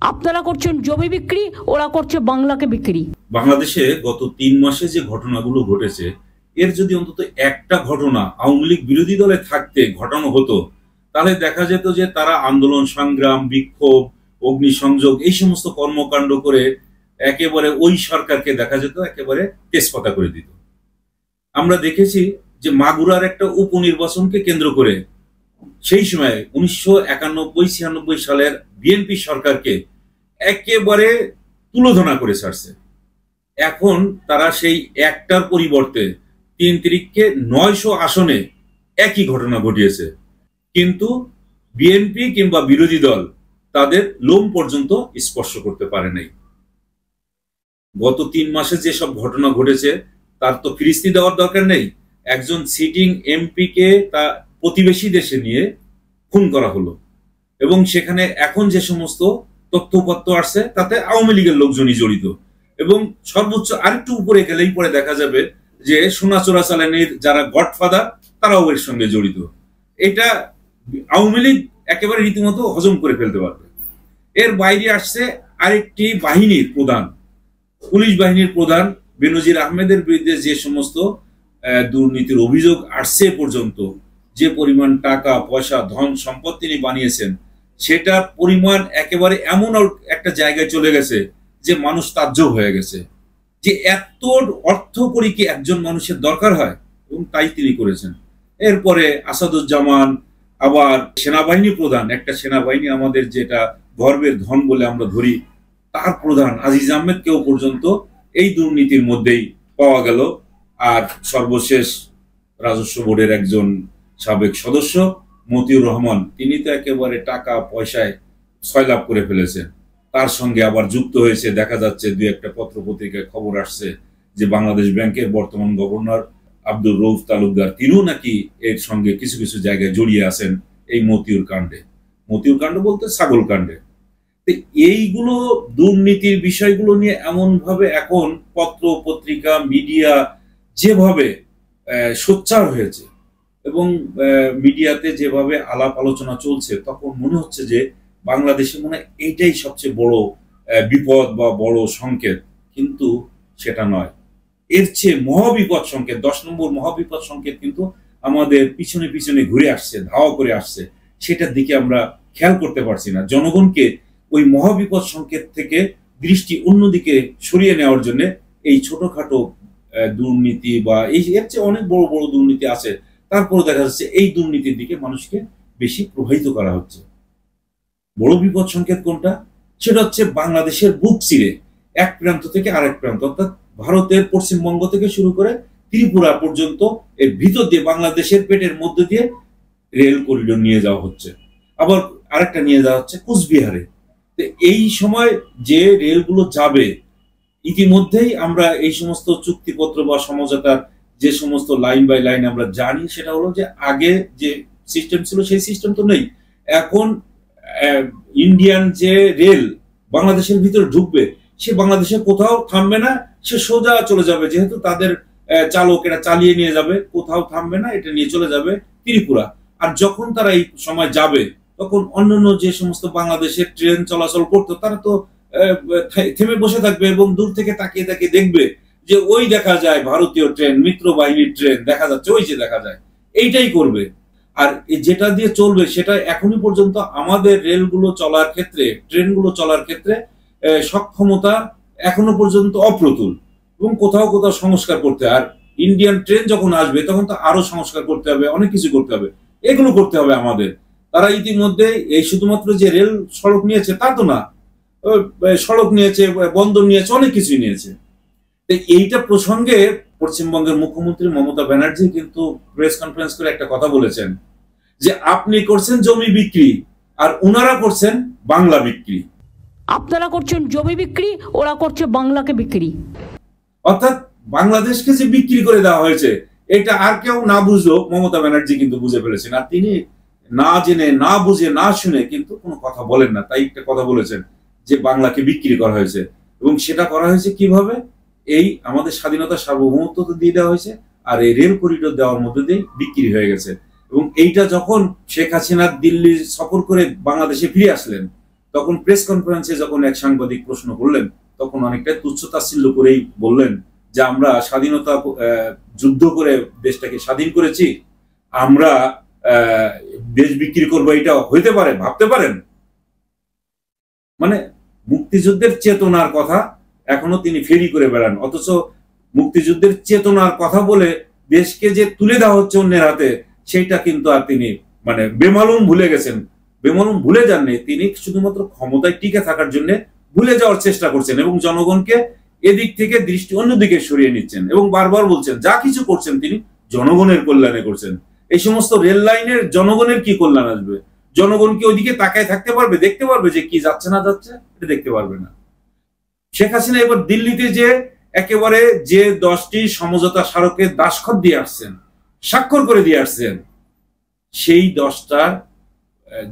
আপনারা করছেন জমি বিক্রি, ওরা করছে বাংলাকে বিক্রি। বাংলাদেশে গত 3 মাসে যে ঘটনাগুলো ঘটেছে, এর যদি অন্তত একটা ঘটনা আওয়ামী লীগ বিরোধী দলে থাকতে ঘটানো হতো, তাহলে দেখা যেত যে তারা আন্দোলন সংগ্রাম, বিক্ষোভ, অগ্নিসংযোগ এই সমস্ত কর্মকাণ্ড করে একেবারে ওই সরকারকে দেখা যেত একেবারে তেজপাতা করে দিত। আমরা দেখেছি যে মাগুরার একটা উপনির্বাচনকে কেন্দ্র করে সেই সময় 1991-96 সালের বিএনপি সরকারকে একেবারে তুলোধনা করে ছাড়ছে। এখন তারা সেই একটার পরিবর্তে 3 তারিখকে 900 আসনে একই ঘটনা ঘটিয়েছে, কিন্তু বিএনপি কিংবা বিরোধী দল তাদের লোম পর্যন্ত স্পর্শ করতে পারে নাই। গত 3 মাসে যেসব ঘটনা ঘটেছে তার তো ফিরিস্তি দেওয়ার দরকার নেই। একজন সিটিং এমপি কে তা প্রতিবেশী দেশে নিয়ে খুন করা হলো, এবং সেখানে এখন যে সমস্ত তথ্যপত্র আসছে তাতে আওয়ামী লীগের লোকজনই জড়িত, এবং সর্বোচ্চ আরেকটু উপরে গেলেই পরে দেখা যাবে যে সোনা চোরাচালানির যারা গডফাদার তারাও এর সঙ্গে জড়িত। এটা আওয়ামী লীগ একেবারে রীতিমতো হজম করে ফেলতে পারবে। এর বাইরে আসছে আরেকটি বাহিনীর প্রধান, পুলিশ বাহিনীর প্রধান বেনজির আহমেদের বিরুদ্ধে যে সমস্ত দুর্নীতির অভিযোগ আসছে, পর্যন্ত যে পরিমাণ টাকা পয়সা ধন সম্পদ তিনি বানিয়েছেন, সেটার পরিমাণ একেবারে এমন একটা জায়গায় চলে গেছে যে মানুষ তাজ্জব হয়ে গেছে যে এত অর্থ করি কি একজন মানুষের দরকার হয়, এবং তাই তিনি করেছেন। এরপরে আসাদুজ্জামান, আবার সেনাবাহিনী প্রধান, একটা সেনাবাহিনী আমাদের যেটা গর্বের ধন বলে আমরা ধরি, তার প্রধান আজিজ আহমেদকেও পর্যন্ত এই দুর্নীতির মধ্যেই পাওয়া গেল। আর সর্বশেষ রাজস্ব বোর্ডের একজন সাবেক সদস্য মতিউর রহমান, তিনি তো একেবারে টাকা পয়সায় সয়লাভ করে ফেলেছেন। তার সঙ্গে আবার যুক্ত হয়েছে, দেখা যাচ্ছে 2-1টা পত্র পত্রিকায় খবর আসছে যে বাংলাদেশ ব্যাংকের বর্তমান গভর্নর আব্দুর রউফ তালুকদার, তিনিও নাকি এর সঙ্গে কিছু কিছু জায়গায় জড়িয়ে আছেন এই মতিউর কাণ্ডে। মতিউর কাণ্ড বলতে ছাগল কাণ্ডে। এইগুলো দুর্নীতির বিষয়গুলো নিয়ে এমন ভাবে এখন পত্র পত্রিকা মিডিয়া যেভাবে সোচ্চার হয়েছে এবং মিডিয়াতে যেভাবে আলাপ আলোচনা চলছে, তখন মনে হচ্ছে যে বাংলাদেশে মনে হয় এইটাই সবচেয়ে বড় বিপদ বা বড় সংকেত, কিন্তু সেটা নয়। এর চেয়ে মহাবিপদ সংকেত, 10 নম্বর মহাবিপদ সংকেত কিন্তু আমাদের পিছনে পিছনে ঘুরে আসছে, ধাওয়া করে আসছে। সেটার দিকে আমরা খেয়াল করতে পারছি না। জনগণকে ওই মহাবিপদ সংকেত থেকে দৃষ্টি অন্যদিকে সরিয়ে নেওয়ার জন্য এই ছোটখাটো দুর্নীতি বা এর চেয়ে অনেক বড় বড় দুর্নীতি আছে, তারপরে দেখা যাচ্ছে এই দুর্নীতির দিকে মানুষকে বেশি প্রভাবিত করা হচ্ছে। বড় বিপদ সংকেত কোনটা? সেটা হচ্ছে বাংলাদেশের বুক চিরে এক প্রান্ত থেকে আরেক প্রান্ত, অর্থাৎ ভারতের পশ্চিমবঙ্গ থেকে শুরু করে ত্রিপুরা পর্যন্ত এর ভিতর দিয়ে বাংলাদেশের পেটের মধ্যে দিয়ে রেল করিডোর নিয়ে যাওয়া হচ্ছে, আবার আরেকটা নিয়ে যাওয়া হচ্ছে কুচবিহারে। এই সময় যে রেলগুলো যাবে, ইতিমধ্যেই আমরা এই সমস্ত চুক্তিপত্র বা সমঝোতার যে সমস্ত লাইন বাই লাইন আমরা জানি, সেটা হলো যে আগে যে সিস্টেম ছিল সেই সিস্টেম তো নেই। এখন ইন্ডিয়ান যে রেল বাংলাদেশের ভিতরে ঢুকবে, সে বাংলাদেশে কোথাও থামবে না, সে সোজা চলে যাবে, যেহেতু তাদের চালক এটা চালিয়ে নিয়ে যাবে, কোথাও থামবে না, এটা নিয়ে চলে যাবে ত্রিপুরা। আর যখন তারা এই সময় যাবে, তখন অন্যান্য যে সমস্ত বাংলাদেশের ট্রেন চলাচল করতো, তারা তো থেমে বসে থাকবে এবং দূর থেকে তাকিয়ে তাকিয়ে দেখবে যে ওই দেখা যায় ভারতীয় ট্রেন, মিত্র বাহিনীর ট্রেন দেখা যাচ্ছে, ওই যে দেখা যায়, এইটাই করবে। আর যেটা দিয়ে চলবে সেটা এখনই পর্যন্ত আমাদের রেলগুলো চলার ক্ষেত্রে, ট্রেনগুলো চলার ক্ষেত্রে সক্ষমতা এখনো পর্যন্ত অপ্রতুল, এবং কোথাও কোথাও সংস্কার করতে। আর ইন্ডিয়ান ট্রেন যখন আসবে তখন তো আরো সংস্কার করতে হবে, অনেক কিছু করতে হবে, এগুলো করতে হবে আমাদের। তারা ইতিমধ্যে এই শুধুমাত্র যে রেল সড়ক নিয়েছে তা তো না, সড়ক নিয়েছে, বন্দর নিয়েছে, অনেক কিছুই নিয়েছে। এইটা প্রসঙ্গে পশ্চিমবঙ্গের মুখ্যমন্ত্রী মমতা ব্যানার্জি কিন্তু প্রেস কনফারেন্স করে একটা কথা বলেছেন যে আপনি করছেন জমি বিক্রি আর ওনারা করছেন বাংলা বিক্রি। আপনারা করছেন জমি বিক্রি, ওরা করছে বাংলাকে বিক্রি। অর্থাৎ বাংলাদেশকে যে বিক্রি করে দেওয়া হয়েছে, এটা আর কেউ না বুঝলো, মমতা ব্যানার্জি কিন্তু বুঝে ফেলেছেন। আর তিনি না জেনে, না বুঝে, না শুনে কিন্তু কোনো কথা বলেন না। তাই একটা কথা বলেছেন যে বাংলাকে বিক্রি করা হয়েছে, এবং সেটা করা হয়েছে কিভাবে? এই আমাদের স্বাধীনতা সার্বভৌমত্ব তো দিয়ে দেওয়া হয়েছে, আর এই রেল করিডোর দেওয়ার মধ্যে দিয়ে বিক্রি হয়ে গেছে। এবং এইটা যখন শেখ হাসিনা দিল্লি সফর করে বাংলাদেশে ফিরে আসলেন, তখন প্রেস কনফারেন্সে যখন এক সাংবাদিক প্রশ্ন করলেন, তখন অনেকটা তুচ্ছ-তাচ্ছিল্য করেই বললেন যে আমরা স্বাধীনতা যুদ্ধ করে দেশটাকে স্বাধীন করেছি, আমরা দেশ বিক্রি করবো, এটা হইতে পারে, ভাবতে পারেন? মানে মুক্তিযুদ্ধের চেতনার কথা এখনো তিনি ফেরি করে বেড়ান, অথচ মুক্তিযুদ্ধের চেতনার কথা বলে দেশকে যে তুলে দেওয়া হচ্ছে অন্যের হাতে, সেইটা কিন্তু আর তিনি মানে বেমালুম ভুলে গেছেন। বেমালুম ভুলে যাননি, তিনি শুধুমাত্র ক্ষমতায় টিকে থাকার জন্য ভুলে যাওয়ার চেষ্টা করছেন এবং জনগণকে এদিক থেকে দৃষ্টি অন্যদিকে সরিয়ে নিচ্ছেন এবং বারবার বলছেন যা কিছু করছেন তিনি জনগণের কল্যাণে করছেন। এই সমস্ত রেল লাইনের জনগণের কি কল্যাণ আসবে? জনগণ কি ওইদিকে তাকায় থাকতে পারবে, দেখতে পারবে যে কি যাচ্ছে না যাচ্ছে? এটা দেখতে পারবে না। শেখ হাসিনা এবার দিল্লিতে যে একেবারে যে 10টি সমঝোতা স্মারকে দাসখত দিয়ে আসছেন, স্বাক্ষর করে দিয়ে আসছেন, সেই 10টা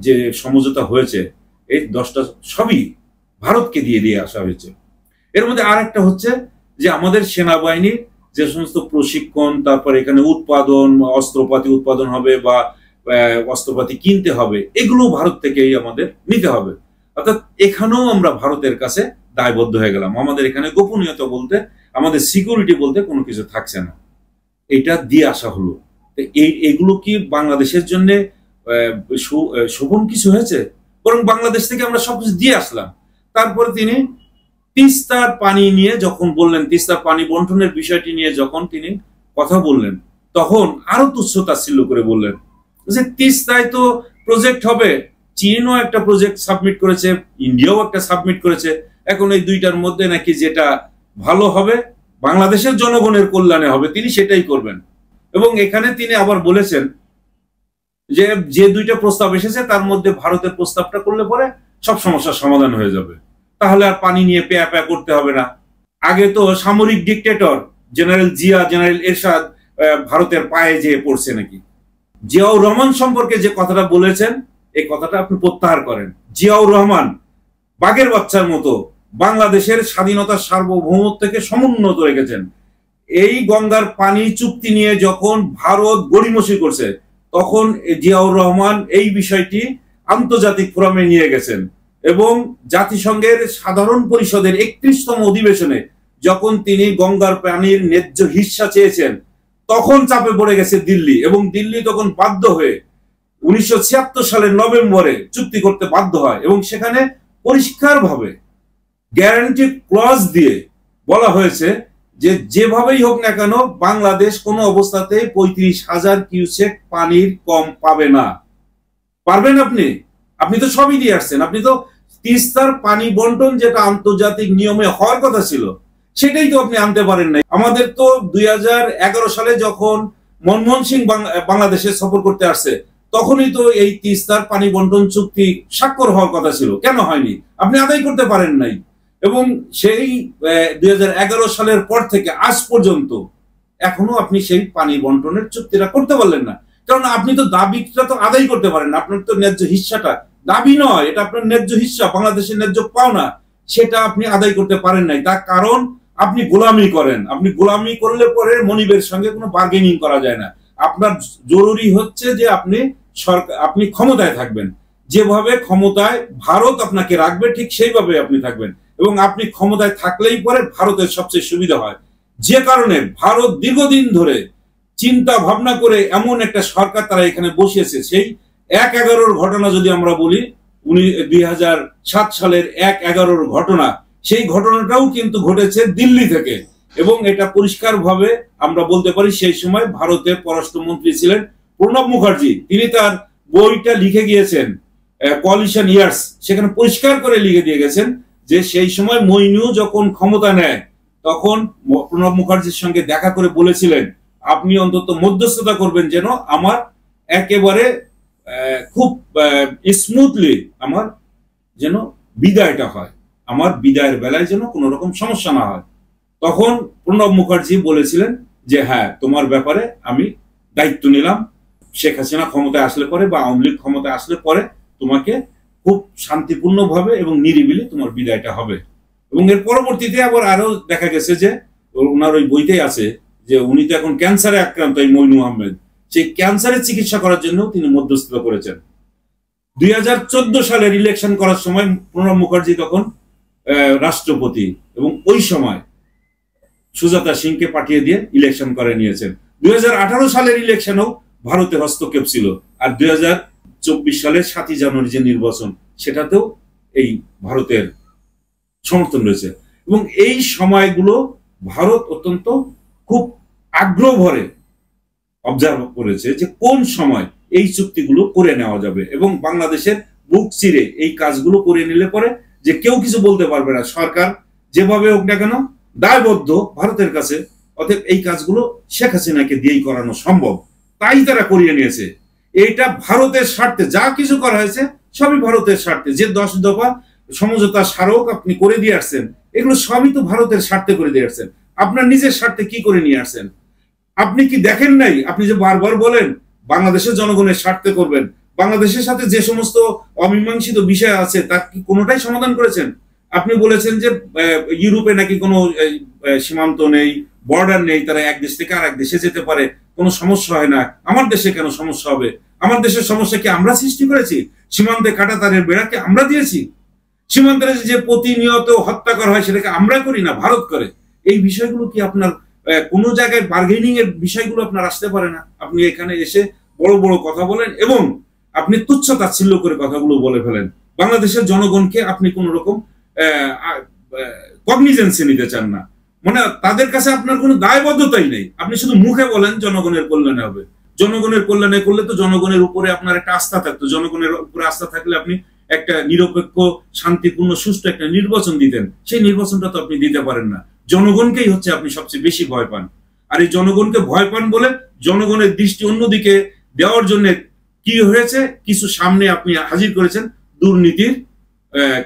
যে সমঝোতা হয়েছে, এই 10টা সবই ভারতকে দিয়ে দিয়ে আসা হয়েছে। এর মধ্যে আর একটা হচ্ছে যে আমাদের সেনাবাহিনীর যে সমস্ত প্রশিক্ষণ, তারপর এখানে উৎপাদন, অস্ত্রপাতি উৎপাদন হবে বা অস্ত্রপাতি কিনতে হবে, এগুলো ভারত থেকেই আমাদের নিতে হবে। অর্থাৎ এখানেও আমরা ভারতের কাছে দায়বদ্ধ হয়ে গেলাম। আমাদের এখানে গোপনীয়তা বলতে, আমাদের সিকিউরিটি বলতে কোনো কিছু থাকছে না, এটা দিয়ে আসা হলো। এগুলো কি বাংলাদেশের জন্য শোভন কিছু হয়েছে? বরং বাংলাদেশ থেকে আমরা সবকিছু দিয়ে আসলাম। তারপরে তিনি তিস্তার পানি নিয়ে যখন বললেন, তিস্তার পানি বন্টনের বিষয়টি নিয়ে যখন তিনি কথা বললেন, তখন আরো তুচ্ছ-তাচ্ছিল্য করে বললেন যে তিস্তায় তো প্রজেক্ট হবে, চীনও একটা প্রজেক্ট সাবমিট করেছে, ইন্ডিয়াও একটা সাবমিট করেছে, এখন এই দুইটার মধ্যে নাকি যেটা ভালো হবে, বাংলাদেশের জনগণের কল্যাণে হবে, তিনি সেটাই করবেন। এবং এখানে তিনি আবার বলেছেন যে যে দুইটা প্রস্তাব এসেছে তার মধ্যে ভারতের প্রস্তাবটা করলে পরে সব সমস্যার সমাধান হয়ে যাবে, তাহলে আর পানি নিয়ে পেয়া পেয়া করতে হবে না। আগে তো সামরিক ডিক্টেটর জেনারেল জিয়া, জেনারেল এরশাদ ভারতের পায়ে যেয়ে পড়ছে নাকি। জিয়াউর রহমান সম্পর্কে যে কথাটা বলেছেন, এই কথাটা আপনি প্রত্যাহার করেন। জিয়াউর রহমান বাঘের বাচ্চার মতো বাংলাদেশের স্বাধীনতার সার্বভৌমত্বকে সমুন্নত রেখেছেন। এই গঙ্গার পানি চুক্তি নিয়ে যখন ভারত গড়িমসি করছে, তখন জিয়াউর রহমান এই বিষয়টি আন্তর্জাতিক ফোরামে নিয়ে গেছেন এবং জাতিসংঘের সাধারণ পরিষদের 31তম অধিবেশনে যখন তিনি গঙ্গার পানির ন্যায্য হিস্সা চেয়েছেন, তখন চাপে পড়ে গেছে দিল্লি, এবং দিল্লি তখন বাধ্য হয়ে 1976 সালের নভেম্বরে চুক্তি করতে বাধ্য হয় এবং সেখানে পরিষ্কারভাবে গ্যারান্টি ক্লজ দিয়ে বলা হয়েছে যে যেভাবেই হোক না কেন বাংলাদেশ কোনো অবস্থাতে 35,000 কিউসেক পানির কম পাবে না। পারবেন আপনি? আপনি তো সবই দিয়ে আসছেন। আপনি তো তিস্তার পানি বন্টন যেটা আন্তর্জাতিক নিয়মে হওয়ার কথা ছিল, সেটাই তো আপনি আনতে পারেন নাই। আমাদের তো 2011 সালে যখন মনমোহন সিং বাংলাদেশে সফর করতে আসছে, তখনই তো এই তিস্তার পানি বন্টন চুক্তি স্বাক্ষর হওয়ার কথা ছিল, কেন হয়নি? আপনি আদায় করতে পারেন নাই। এবং সেই 2011 সালের পর থেকে আজ পর্যন্ত এখনো আপনি সেই পানি বন্টনের চুক্তিটা করতে পারলেন না, কারণ আপনি তো দাবিটা তো আদায় করতে পারেন না। আপনার তো ন্যায্য হিস্সাটা, দাবি নয়, এটা আপনার ন্যায্য হিস্সা, বাংলাদেশের ন্যায্য পাওনা, সেটা আপনি আদায় করতে পারেন নাই। তার কারণ আপনি গোলামি করেন। আপনি গোলামি করলে পরে মনিবের সঙ্গে কোনো বার্গেনিং করা যায় না। আপনার জরুরি হচ্ছে যে আপনি ক্ষমতায় থাকবেন, যেভাবে ক্ষমতায় ভারত আপনাকে রাখবে ঠিক সেইভাবে আপনি থাকবেন, এবং আপনি ক্ষমতায় থাকলেই পরে ভারতের সবচেয়ে সুবিধা হয়। যে কারণে ভারত দীর্ঘদিন ধরে চিন্তা ভাবনা করে এমন একটা সরকার তারা এখানে বসিয়েছে। সেই 1/11 ঘটনা যদি আমরা বলি, 2007 সালের 1/11 ঘটনা, সেই ঘটনাটাও কিন্তু ঘটেছে দিল্লি থেকে, এবং এটা পরিষ্কারভাবে আমরা বলতে পারি সেই সময় ভারতের পররাষ্ট্রমন্ত্রী ছিলেন প্রণব মুখার্জি। তিনি তার বইটা লিখে গিয়েছেন কোয়ালিশন ইয়ার্স, সেখানে পরিষ্কার করে লিখে দিয়ে গেছেন যে সেই সময় মইনু যখন ক্ষমতা নেয়, তখন প্রণব মুখার্জির সঙ্গে দেখা করে বলেছিলেন আপনি অন্তত মধ্যস্থতা করবেন যেন আমার একেবারে খুব স্মুথলি আমার যেন বিদায়টা হয়, আমার বিদায়ের বেলায় যেন কোনো রকম সমস্যা না হয়। তখন প্রণব মুখার্জি বলেছিলেন যে হ্যাঁ, তোমার ব্যাপারে আমি দায়িত্ব নিলাম, শেখ হাসিনা ক্ষমতায় আসলে পরে বা আওয়ামী লীগ ক্ষমতায় আসলে পরে তোমাকে খুব শান্তিপূর্ণভাবে এবং নিরিবিলি তোমার বিদায়টা হবে। এবং এর পরবর্তীতে আবার আরো দেখা গেছে যে ওনার ওই বইতেই আছে যে উনি তো এখন ক্যান্সারে আক্রান্ত, এই মইনু আহমেদ, সেই ক্যান্সারের চিকিৎসা করার জন্য তিনি মধ্যস্থতা করেছেন। 2014 সালের ইলেকশন করার সময় প্রণব মুখার্জি তখন রাষ্ট্রপতি, এবং ওই সময় সুজাতা সিংকে পাঠিয়ে দিয়ে ইলেকশন করে নিয়েছেন। 2018 সালের ইলেকশনেও ভারতের হস্তক্ষেপ ছিল, আর 2024 সালের 7 জানুয়ারি যে নির্বাচন, সেটাতেও এই ভারতের সমর্থন রয়েছে। এবং এই সময়গুলো ভারত অত্যন্ত খুব আগ্রহ ভরে অবজার্ভ করেছে যে কোন সময় এই চুক্তিগুলো করে নেওয়া যাবে, এবং বাংলাদেশের বুক চিরে এই কাজগুলো করে নিলে পরে যে কেউ কিছু বলতে পারবে না, সরকার যেভাবে হোক না কেন দায়বদ্ধ ভারতের কাছে। অতএব এই কাজগুলো শেখ হাসিনাকে দিয়েই করানো সম্ভব, তাই তারা করিয়ে নিয়েছে। এইটা ভারতের স্বার্থে, যা কিছু করা হয়েছে সবই ভারতের স্বার্থে। যে 10 দফা সমঝোতা স্মারক আপনি করে দিয়ে আসছেন, এগুলো সবই তো ভারতের স্বার্থে করে দিয়ে আসছেন। আপনার নিজের স্বার্থে কি করে নিয়ে আসছেন? আপনি কি দেখেন নাই? আপনি যে বারবার বলেন বাংলাদেশের জনগণের স্বার্থে করবেন, বাংলাদেশের সাথে যে সমস্ত অমীমাংসিত বিষয় আছে তার কি কোনোটাই সমাধান করেছেন? আপনি বলেছেন যে ইউরোপে নাকি কোনো সীমান্ত নেই, বর্ডার নেই, তারা এক দেশ থেকে আরেক দেশে যেতে পারে, কোনো সমস্যা হয় না। আমার দেশে কেন সমস্যা হবে? আমার দেশের সমস্যা কি আমরা সৃষ্টি করেছি? সীমান্তে কাঁটাতারের বেড়াকে আমরা দিয়েছি? সীমান্তের যে প্রতিনিয়ত হত্যা করা হয় সেটাকে আমরা করি না, ভারত করে। এই বিষয়গুলো কি আপনার কোন জায়গায় বার্গেনিং এর বিষয়গুলো আপনার আসতে পারে না? আপনি এখানে এসে বড় বড় কথা বলেন এবং আপনি তুচ্ছ তাচ্ছিল্য করে কথাগুলো বলে ফেলেন। বাংলাদেশের জনগণকে আপনি কোন রকম কগনিজেন্সি নিতে চান না, মানে তাদের কাছে আপনার কোনো দায়বদ্ধতাই নেই। আপনি শুধু মুখে বলেন জনগণের কল্যাণে হবে। জনগণের কল্যাণে করলে তো জনগণের উপরে আপনার একটা আস্থা থাকতো। জনগণের উপরে আস্থা থাকলে আপনি একটা নিরপেক্ষ, শান্তিপূর্ণ, সুষ্ঠু একটা নির্বাচন দিতেন। সেই নির্বাচনটা তো আপনি দিতে পারেন না। জনগণকেই হচ্ছে আপনি সবচেয়ে বেশি ভয় পান। আর এই জনগণকে ভয় পান বলে জনগণের দৃষ্টি অন্যদিকে দেওয়ার জন্য কি হয়েছে, কিছু সামনে আপনি হাজির করেছেন দুর্নীতির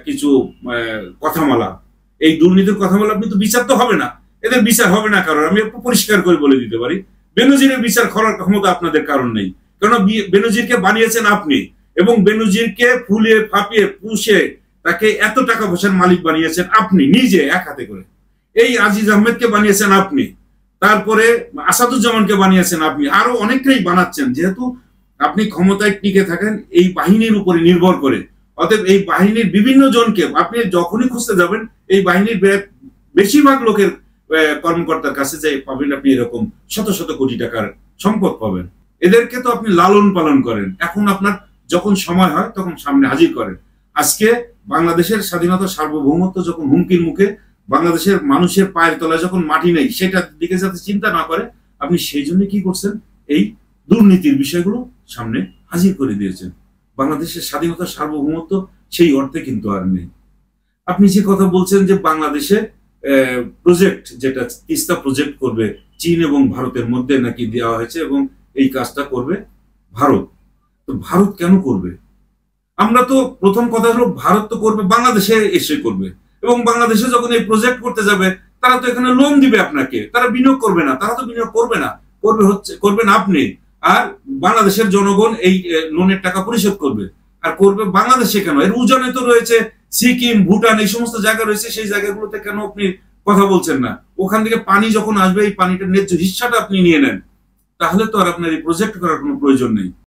কিছু কথামালা। এই দুর্নীতির কথামালা আপনি তো বিচার তো হবে না, এদের বিচার হবে না। কারণ আমি পরিষ্কার করে বলে দিতে পারি, বেনজিরের বিচার করার ক্ষমতা আপনাদের কারণ নেই। কারণ বেনজিরকে বানিয়েছেন আপনি, এবং বেনজিরকে ফুলিয়ে ফাঁপিয়ে পুষে তাকে এত টাকা পয়সার মালিক বানিয়েছেন আপনি নিজে এক হাতে করে। এই আজিজ আহমেদকে বানিয়েছেন আপনি, তারপরে আসাদুজ্জামানকে বানিয়েছেন আপনি, আরো অনেককেই বানাচ্ছেন। যেহেতু আপনি ক্ষমতায় টিকে থাকেন এই বাহিনীর উপরে নির্ভর করে, অতএব এই বাহিনীর বিভিন্ন জনকে আপনি যখনই খুঁজতে যাবেন এই বাহিনীর বেশিরভাগ লোকের কর্মকর্তার কাছে যাই পাবেন আপনি এরকম শত শত কোটি টাকার সম্পদ পাবেন। এদেরকে তো আপনি লালন পালন করেন, এখন আপনার যখন সময় হয় তখন সামনে হাজির করেন। আজকে বাংলাদেশের স্বাধীনতা, সার্বভৌমত্ব যখন হুমকির মুখে, বাংলাদেশের মানুষের পায়ের তলায় যখন মাটি নেই, সেটার দিকে যাতে চিন্তা না করে আপনি সেই জন্য কি করছেন, এই দুর্নীতির বিষয়গুলো সামনে হাজির করে দিয়েছেন। বাংলাদেশের স্বাধীনতা, সার্বভৌমত্ব সেই অর্থে কিন্তু আর নেই। আপনি যে কথা বলছেন যে বাংলাদেশে প্রজেক্ট, যেটা তিস্তা প্রজেক্ট করবে চীন এবং ভারতের মধ্যে নাকি দেওয়া হয়েছে, এবং এই কাজটা করবে ভারত। তো ভারত কেন করবে? আমরা তো প্রথম কথা হলো ভারত তো করবে, বাংলাদেশে এসে করবে, এবং বাংলাদেশে যখন এই প্রজেক্ট করতে যাবে তারা তো এখানে লোন দিবে আপনাকে, তারা বিনিয়োগ করবে না। তারা তো বিনিয়োগ করবে না, করবেন আপনি, আর বাংলাদেশের জনগণ এই লোনের টাকা পরিশোধ করবে। আর করবে বাংলাদেশে কেন? এর উজানে তো রয়েছে সিকিম, ভুটান, এই সমস্ত জায়গা রয়েছে। সেই জায়গাগুলোতে কেন আপনি কথা বলছেন না? ওখান থেকে পানি যখন আসবে এই পানিটার ন্যায্য হিস্সাটা আপনি নিয়ে নেন, তাহলে তো আর আপনার এই প্রজেক্ট করার কোনো প্রয়োজন নেই।